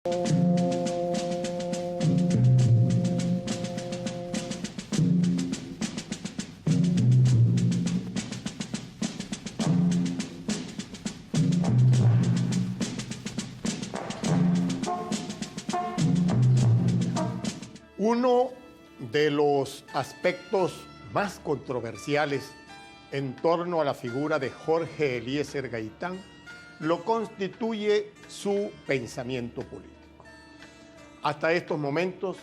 Uno de los aspectos más controversiales en torno a la figura de Jorge Eliezer Gaitán lo constituye su pensamiento político. Hasta estos momentos,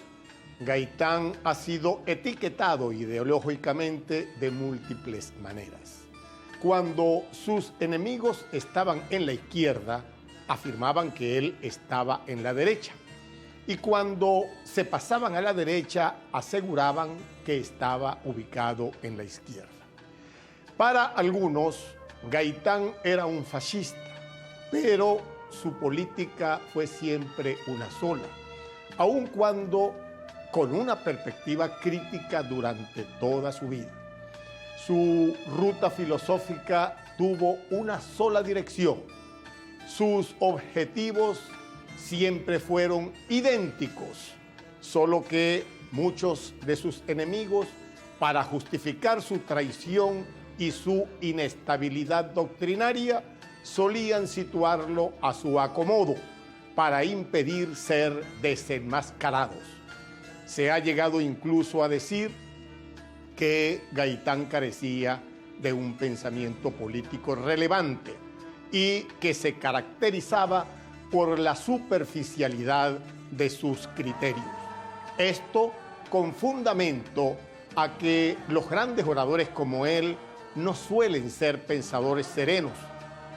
Gaitán ha sido etiquetado ideológicamente de múltiples maneras. Cuando sus enemigos estaban en la izquierda, afirmaban que él estaba en la derecha. Y cuando se pasaban a la derecha, aseguraban que estaba ubicado en la izquierda. Para algunos, Gaitán era un fascista, pero su política fue siempre una sola, aun cuando con una perspectiva crítica durante toda su vida. Su ruta filosófica tuvo una sola dirección. Sus objetivos siempre fueron idénticos, solo que muchos de sus enemigos, para justificar su traición y su inestabilidad doctrinaria, solían situarlo a su acomodo para impedir ser desenmascarados. Se ha llegado incluso a decir que Gaitán carecía de un pensamiento político relevante y que se caracterizaba por la superficialidad de sus criterios. Esto con fundamento a que los grandes oradores como él no suelen ser pensadores serenos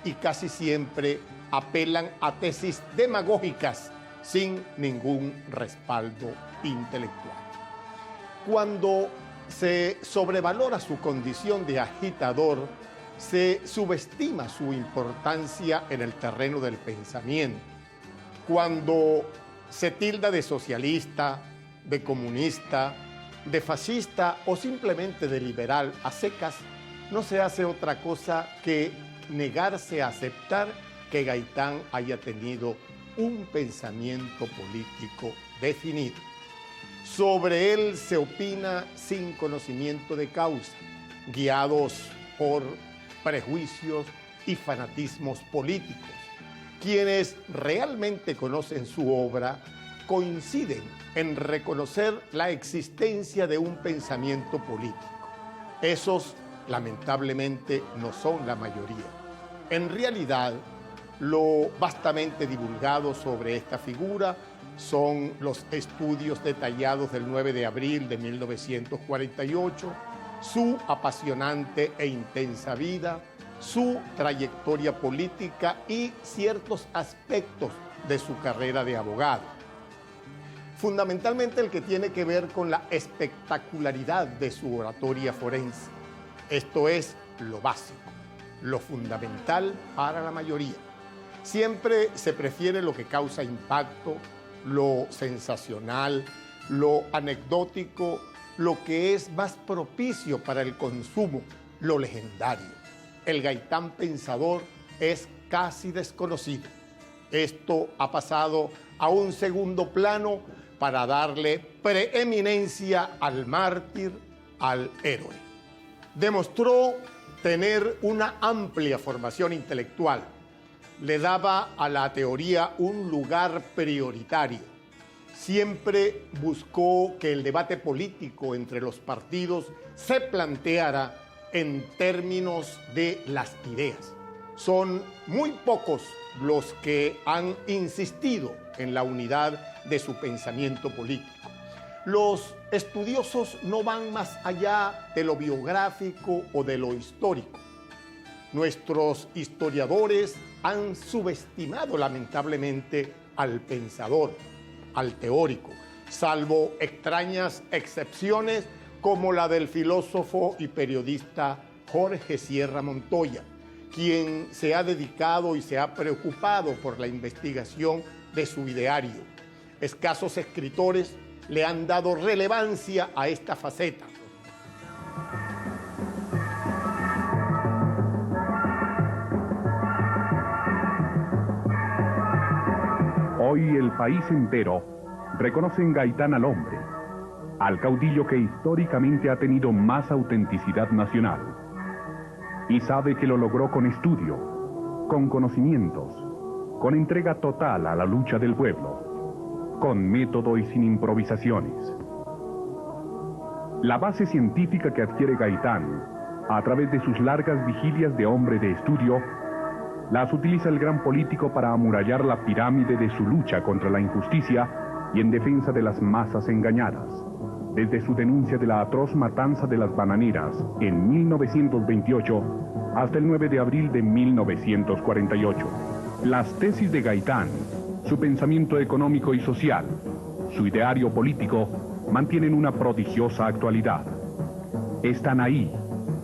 y casi siempre apelan a tesis demagógicas sin ningún respaldo intelectual. Cuando se sobrevalora su condición de agitador, se subestima su importancia en el terreno del pensamiento. Cuando se tilda de socialista, de comunista, de fascista o simplemente de liberal a secas, no se hace otra cosa que negarse a aceptar que Gaitán haya tenido un pensamiento político definido. Sobre él se opina sin conocimiento de causa, guiados por prejuicios y fanatismos políticos. Quienes realmente conocen su obra coinciden en reconocer la existencia de un pensamiento político. Esos, lamentablemente, no son la mayoría. En realidad, lo vastamente divulgado sobre esta figura son los estudios detallados del 9 de abril de 1948, su apasionante e intensa vida, su trayectoria política y ciertos aspectos de su carrera de abogado. Fundamentalmente el que tiene que ver con la espectacularidad de su oratoria forense. Esto es lo básico, lo fundamental para la mayoría. Siempre se prefiere lo que causa impacto, lo sensacional, lo anecdótico, lo que es más propicio para el consumo, lo legendario. El Gaitán pensador es casi desconocido. Esto ha pasado a un segundo plano para darle preeminencia al mártir, al héroe. Demostró tener una amplia formación intelectual. Le daba a la teoría un lugar prioritario. Siempre buscó que el debate político entre los partidos se planteara en términos de las ideas. Son muy pocos los que han insistido en la unidad de su pensamiento político. Los estudiosos no van más allá de lo biográfico o de lo histórico. Nuestros historiadores han subestimado lamentablemente al pensador, al teórico, salvo extrañas excepciones como la del filósofo y periodista Jorge Sierra Montoya, quien se ha dedicado y se ha preocupado por la investigación de su ideario. Escasos escritores le han dado relevancia a esta faceta. Hoy el país entero reconoce en Gaitán al hombre, al caudillo que históricamente ha tenido más autenticidad nacional. Y sabe que lo logró con estudio, con conocimientos, con entrega total a la lucha del pueblo, con método y sin improvisaciones. La base científica que adquiere Gaitán, a través de sus largas vigilias de hombre de estudio, las utiliza el gran político para amurallar la pirámide de su lucha contra la injusticia y en defensa de las masas engañadas, desde su denuncia de la atroz matanza de las bananeras en 1928 hasta el 9 de abril de 1948. Las tesis de Gaitán, su pensamiento económico y social, su ideario político, mantienen una prodigiosa actualidad. Están ahí,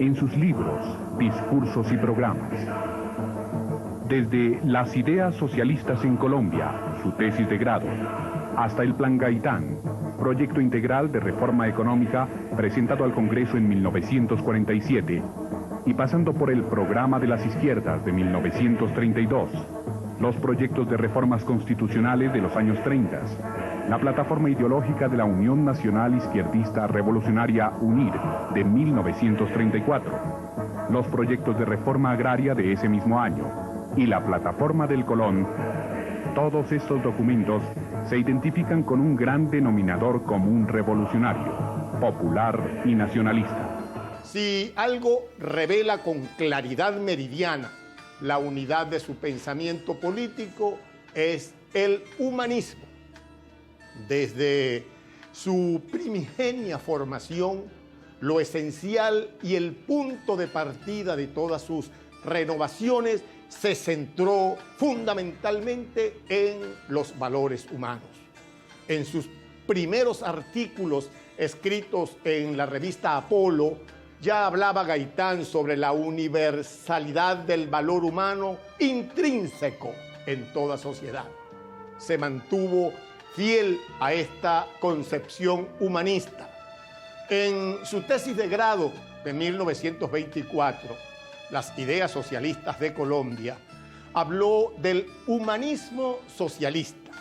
en sus libros, discursos y programas. Desde Las ideas socialistas en Colombia, su tesis de grado, hasta el Plan Gaitán, proyecto integral de reforma económica presentado al Congreso en 1947, y pasando por el Programa de las Izquierdas de 1932, los proyectos de reformas constitucionales de los años 30, la plataforma ideológica de la Unión Nacional Izquierdista Revolucionaria UNIR de 1934, los proyectos de reforma agraria de ese mismo año y la plataforma del Colón. Todos estos documentos se identifican con un gran denominador común revolucionario, popular y nacionalista. Si algo revela con claridad meridiana la unidad de su pensamiento político, es el humanismo. Desde su primigenia formación, lo esencial y el punto de partida de todas sus renovaciones se centró fundamentalmente en los valores humanos. En sus primeros artículos escritos en la revista Apolo, ya hablaba Gaitán sobre la universalidad del valor humano intrínseco en toda sociedad. Se mantuvo fiel a esta concepción humanista. En su tesis de grado de 1924, Las ideas socialistas de Colombia, habló del humanismo socialista.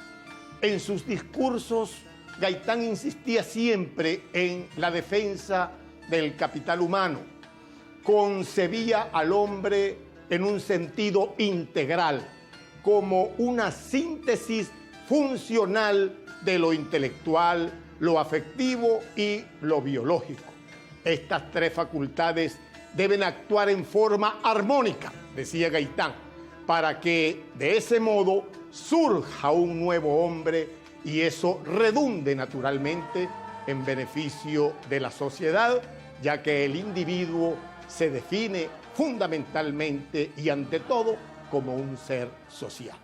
En sus discursos, Gaitán insistía siempre en la defensa del capital humano. Concebía al hombre en un sentido integral, como una síntesis funcional de lo intelectual, lo afectivo y lo biológico. Estas tres facultades deben actuar en forma armónica, decía Gaitán, para que de ese modo surja un nuevo hombre y eso redunde naturalmente en beneficio de la sociedad, ya que el individuo se define fundamentalmente y ante todo como un ser social.